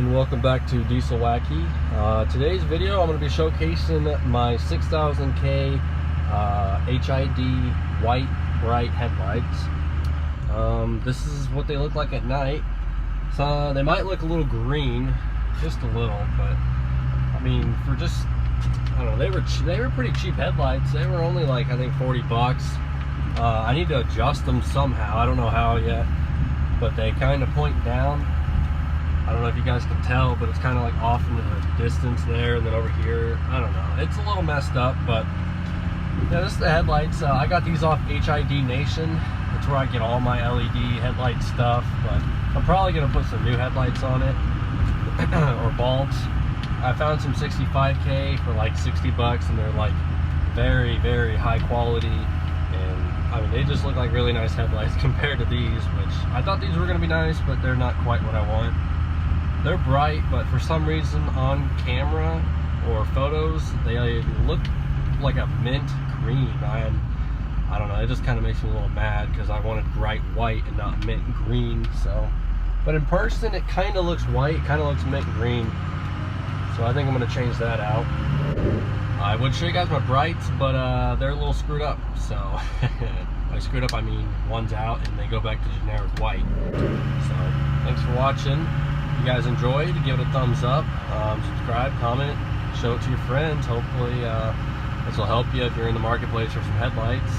and welcome back to Diesel Wacky. Today's video I'm going to be showcasing my 6000K HID white bright headlights. This is what they look like at night. So they might look a little green, just a little, but I mean, for just, I don't know, they were pretty cheap headlights. They were only like, I think, 40 bucks. I need to adjust them somehow. I don't know how yet, but they kind of point down. I don't know if you guys can tell, but it's kind of like off into the distance there, and then over here, I don't know. It's a little messed up, but yeah, this is the headlights. I got these off HID Nation. That's where I get all my LED headlight stuff, but I'm probably going to put some new headlights on it, or bulbs. I found some 65K for like 60 bucks, and they're like very, very high quality, and I mean, they just look like really nice headlights compared to these, which I thought these were going to be nice, but they're not quite what I want. They're bright, but for some reason on camera or photos, they look like a mint green. I don't know, it just kind of makes me a little mad because I wanted bright white and not mint green. So, but in person, it kind of looks white, kind of looks mint green. So I think I'm going to change that out. I would show you guys my brights, but they're a little screwed up. So by screwed up, I mean one's out and they go back to generic white. So thanks for watching. If you guys enjoyed, give it a thumbs up, subscribe, comment, show it to your friends. Hopefully this will help you if you're in the marketplace for some headlights.